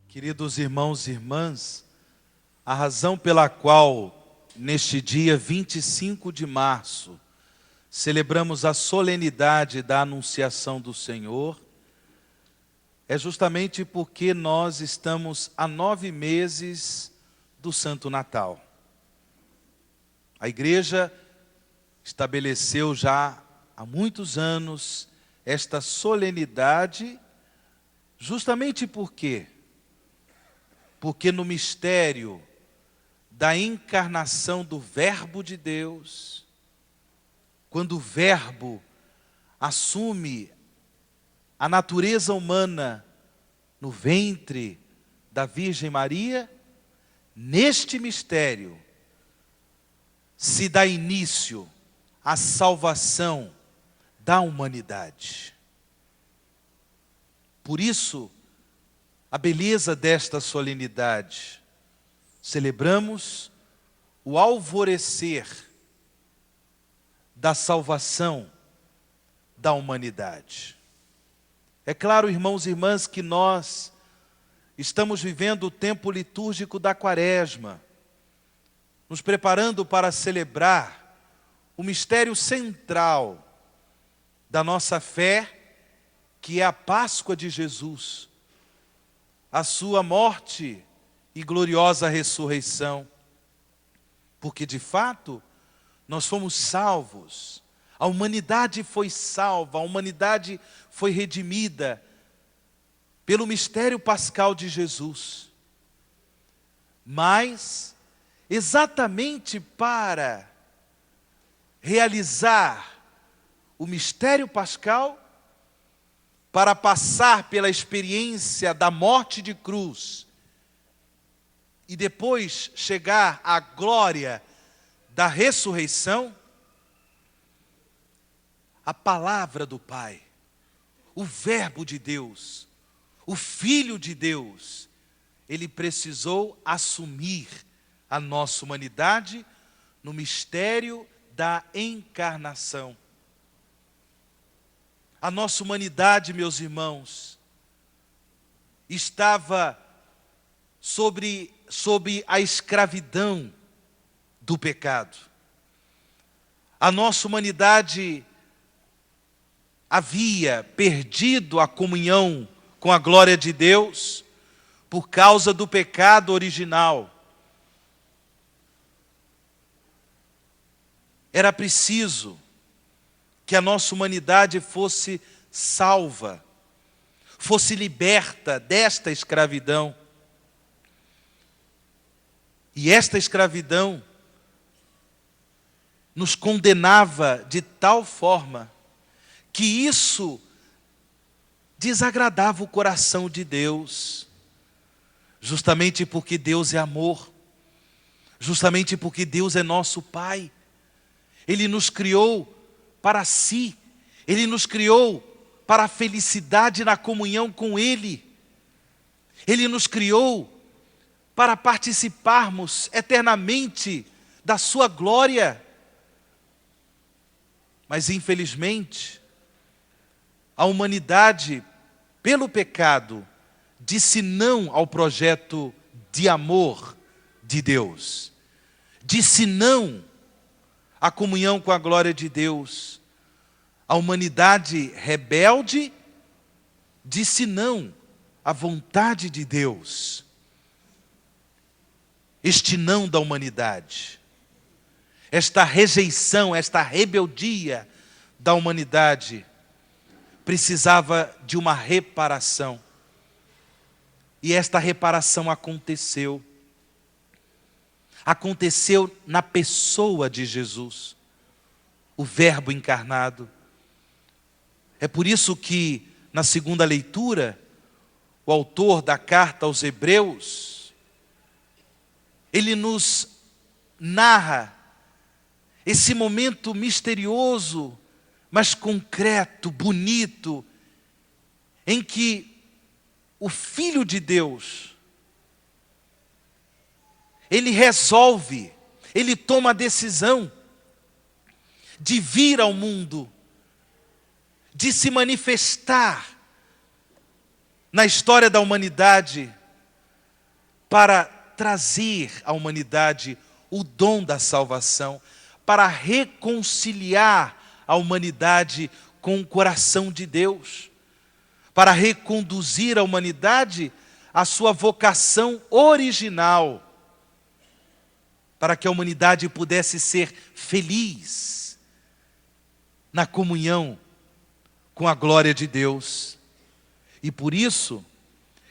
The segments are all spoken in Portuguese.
Queridos irmãos e irmãs, a razão pela qual, neste dia 25 de março, celebramos a solenidade da Anunciação do Senhor, é justamente porque nós estamos a 9 meses do Santo Natal. A igreja estabeleceu já há muitos anos esta solenidade, justamente porque no mistério da encarnação do Verbo de Deus, quando o Verbo assume a natureza humana no ventre da Virgem Maria, neste mistério se dá início à salvação da humanidade. Por isso, a beleza desta solenidade, celebramos o alvorecer da salvação da humanidade. É claro, irmãos e irmãs, que nós estamos vivendo o tempo litúrgico da Quaresma, nos preparando para celebrar o mistério central da nossa fé, que é a Páscoa de Jesus, a sua morte e gloriosa ressurreição. Porque de fato, nós fomos salvos, a humanidade foi salva, a humanidade foi redimida pelo mistério pascal de Jesus. Mas, exatamente para realizar o mistério pascal, para passar pela experiência da morte de cruz e depois chegar à glória da ressurreição, a palavra do Pai, o Verbo de Deus, o Filho de Deus, ele precisou assumir a nossa humanidade no mistério da encarnação. A nossa humanidade, meus irmãos, estava sobre a escravidão do pecado. A nossa humanidade havia perdido a comunhão com a glória de Deus por causa do pecado original. Era preciso que a nossa humanidade fosse salva, fosse liberta desta escravidão. E esta escravidão nos condenava de tal forma que isso desagradava o coração de Deus, justamente porque Deus é amor, justamente porque Deus é nosso Pai. Ele nos criou para si, Ele nos criou para a felicidade na comunhão com Ele. Ele nos criou para participarmos eternamente da sua glória. Mas infelizmente, a humanidade, pelo pecado, disse não ao projeto de amor de Deus. Disse não à comunhão com a glória de Deus. A humanidade rebelde disse não à vontade de Deus. Este não da humanidade, esta rejeição, esta rebeldia da humanidade, precisava de uma reparação. E esta reparação aconteceu. Aconteceu na pessoa de Jesus, o Verbo encarnado. É por isso que, na segunda leitura, o autor da carta aos Hebreus, ele nos narra esse momento misterioso, mas concreto, bonito, em que o Filho de Deus, ele resolve, ele toma a decisão de vir ao mundo, de se manifestar na história da humanidade, para trazer à humanidade o dom da salvação, para reconciliar a humanidade com o coração de Deus, para reconduzir a humanidade à sua vocação original, para que a humanidade pudesse ser feliz na comunhão com a glória de Deus. E por isso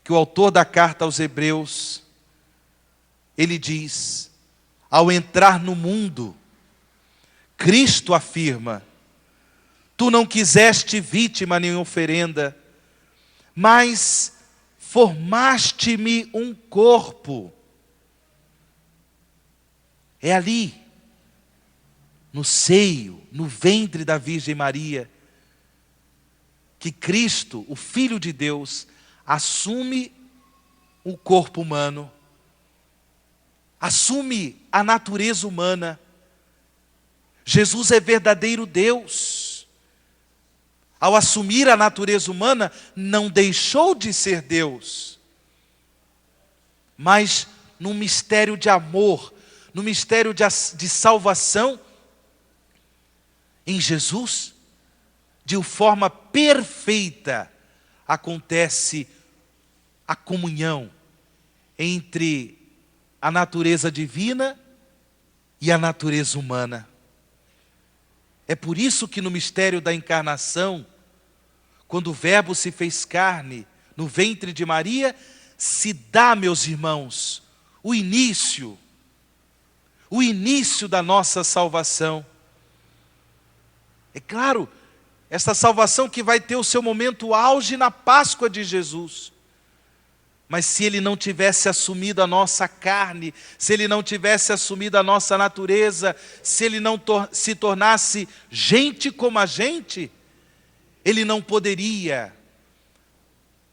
que o autor da carta aos Hebreus, ele diz: ao entrar no mundo, Cristo afirma: tu não quiseste vítima nem oferenda, mas formaste-me um corpo. É ali, no seio, no ventre da Virgem Maria, que Cristo, o Filho de Deus, assume o corpo humano, assume a natureza humana. Jesus é verdadeiro Deus. Ao assumir a natureza humana, não deixou de ser Deus, mas num mistério de amor, no mistério de salvação, em Jesus, de forma perfeita, acontece a comunhão entre a natureza divina e a natureza humana. É por isso que no mistério da encarnação, quando o Verbo se fez carne no ventre de Maria, se dá, meus irmãos, o início da nossa salvação. É claro, esta salvação que vai ter o seu momento auge na Páscoa de Jesus. Mas se Ele não tivesse assumido a nossa carne, se Ele não tivesse assumido a nossa natureza, se Ele não se tornasse gente como a gente, Ele não poderia,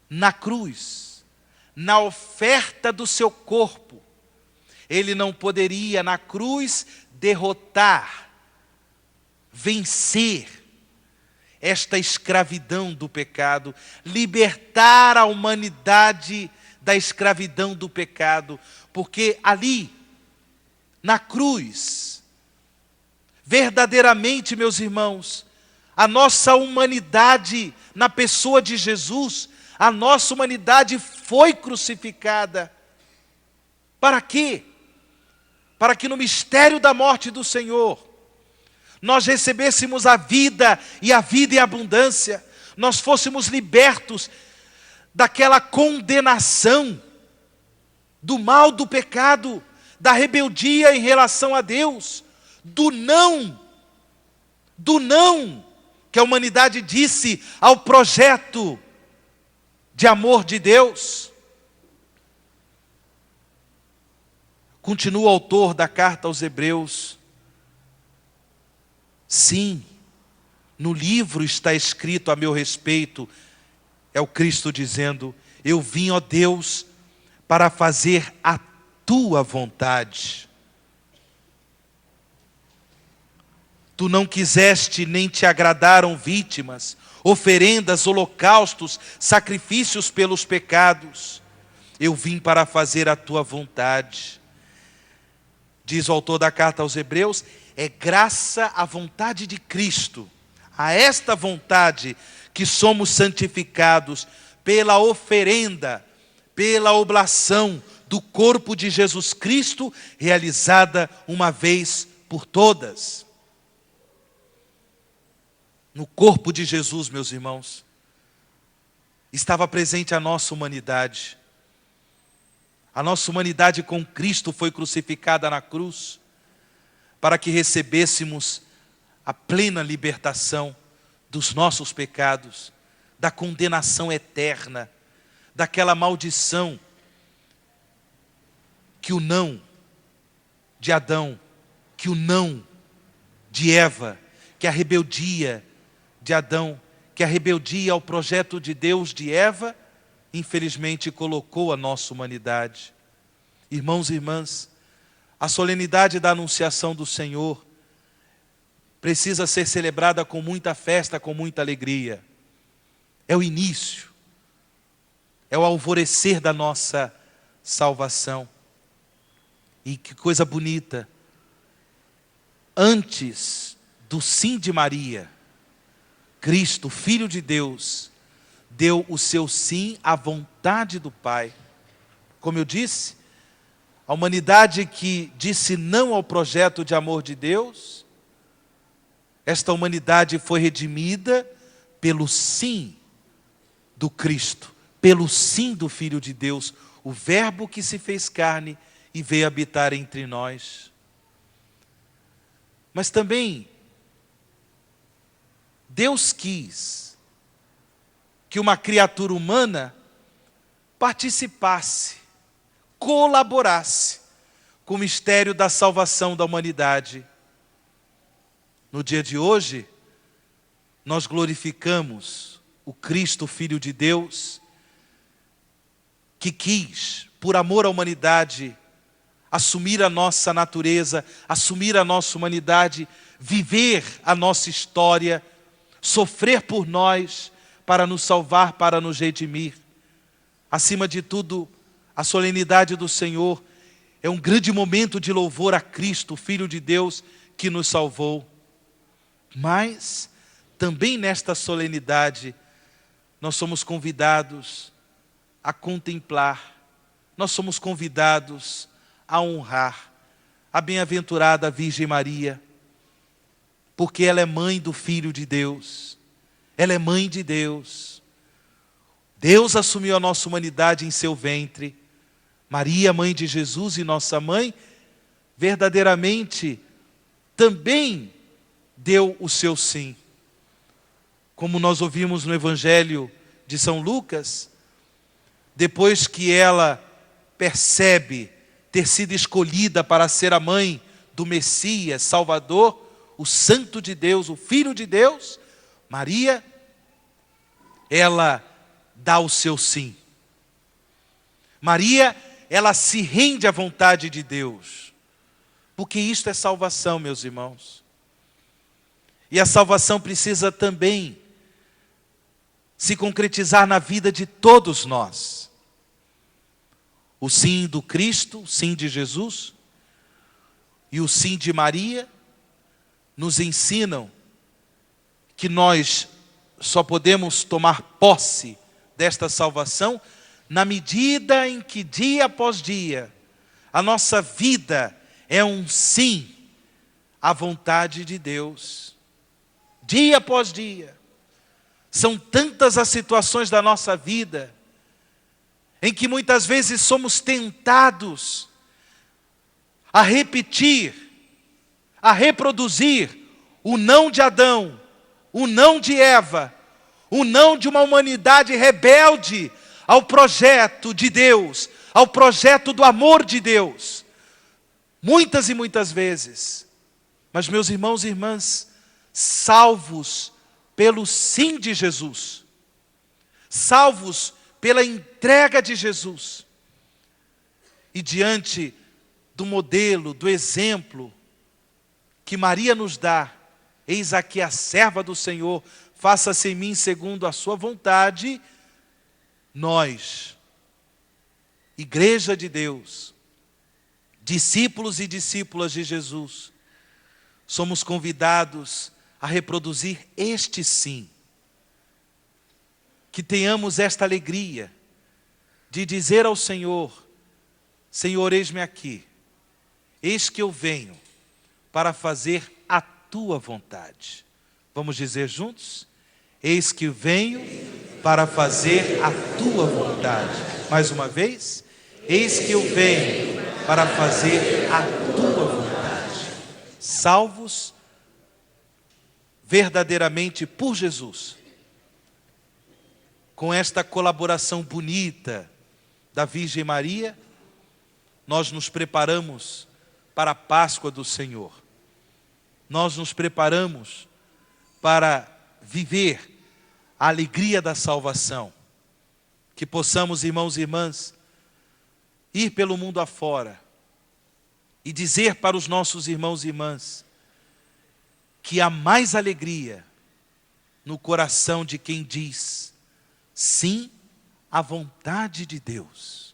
na cruz, na oferta do seu corpo, Ele não poderia, na cruz, derrotar, vencer esta escravidão do pecado, libertar a humanidade da escravidão do pecado, porque ali, na cruz, verdadeiramente, meus irmãos, a nossa humanidade, na pessoa de Jesus, a nossa humanidade foi crucificada. Para quê? Para que no mistério da morte do Senhor, nós recebêssemos a vida e a vida em abundância, nós fôssemos libertos daquela condenação, do mal do pecado, da rebeldia em relação a Deus, do não que a humanidade disse ao projeto de amor de Deus. Continua o autor da carta aos Hebreus: sim, no livro está escrito a meu respeito, é o Cristo dizendo: eu vim, ó Deus, para fazer a tua vontade. Tu não quiseste nem te agradaram vítimas, oferendas, holocaustos, sacrifícios pelos pecados. Eu vim para fazer a tua vontade. Diz o autor da carta aos Hebreus: é graça à vontade de Cristo, a esta vontade que somos santificados pela oferenda, pela oblação do corpo de Jesus Cristo, realizada uma vez por todas. No corpo de Jesus, meus irmãos, estava presente a nossa humanidade. A nossa humanidade com Cristo foi crucificada na cruz, para que recebêssemos a plena libertação dos nossos pecados, da condenação eterna, daquela maldição que o não de Adão, que o não de Eva, que a rebeldia de Adão, que a rebeldia ao projeto de Deus de Eva, infelizmente colocou a nossa humanidade. Irmãos e irmãs, a solenidade da anunciação do Senhor precisa ser celebrada com muita festa, com muita alegria. É o início, é o alvorecer da nossa salvação. E que coisa bonita, antes do sim de Maria, Cristo, Filho de Deus, deu o seu sim à vontade do Pai. Como eu disse, a humanidade que disse não ao projeto de amor de Deus, esta humanidade foi redimida pelo sim do Cristo, pelo sim do Filho de Deus, o Verbo que se fez carne e veio habitar entre nós. Mas também, Deus quis que uma criatura humana participasse, colaborasse com o mistério da salvação da humanidade. No dia de hoje, nós glorificamos o Cristo, Filho de Deus, que quis, por amor à humanidade, assumir a nossa natureza, assumir a nossa humanidade, viver a nossa história, sofrer por nós, para nos salvar, para nos redimir. Acima de tudo, a solenidade do Senhor é um grande momento de louvor a Cristo, Filho de Deus, que nos salvou. Mas, também nesta solenidade, nós somos convidados a contemplar, nós somos convidados a honrar a bem-aventurada Virgem Maria, porque ela é mãe do Filho de Deus, ela é mãe de Deus. Deus assumiu a nossa humanidade em seu ventre. Maria, mãe de Jesus e nossa mãe, verdadeiramente também deu o seu sim. Como nós ouvimos no Evangelho de São Lucas, depois que ela percebe ter sido escolhida para ser a mãe do Messias, Salvador, o Santo de Deus, o Filho de Deus, Maria, ela dá o seu sim. Maria, ela se rende à vontade de Deus, porque isto é salvação, meus irmãos. E a salvação precisa também se concretizar na vida de todos nós. O sim do Cristo, o sim de Jesus e o sim de Maria nos ensinam que nós só podemos tomar posse desta salvação na medida em que dia após dia a nossa vida é um sim à vontade de Deus. Dia após dia. São tantas as situações da nossa vida em que muitas vezes somos tentados a repetir, a reproduzir o não de Adão, o não de Eva, o não de uma humanidade rebelde ao projeto de Deus, ao projeto do amor de Deus. Muitas e muitas vezes. Mas, meus irmãos e irmãs, salvos pelo sim de Jesus, salvos pela entrega de Jesus, e diante do modelo, do exemplo que Maria nos dá, eis aqui a serva do Senhor, faça-se em mim segundo a sua vontade, nós, Igreja de Deus, discípulos e discípulas de Jesus, somos convidados a reproduzir este sim. Que tenhamos esta alegria de dizer ao Senhor: Senhor, eis-me aqui, eis que eu venho para fazer a tua vontade. Vamos dizer juntos? Eis que venho para fazer a tua vontade. Mais uma vez. Eis que eu venho para fazer a tua vontade. Salvos verdadeiramente por Jesus, com esta colaboração bonita da Virgem Maria, nós nos preparamos para a Páscoa do Senhor. Nós nos preparamos para viver a alegria da salvação. Que possamos, irmãos e irmãs, ir pelo mundo afora e dizer para os nossos irmãos e irmãs que há mais alegria no coração de quem diz sim à vontade de Deus.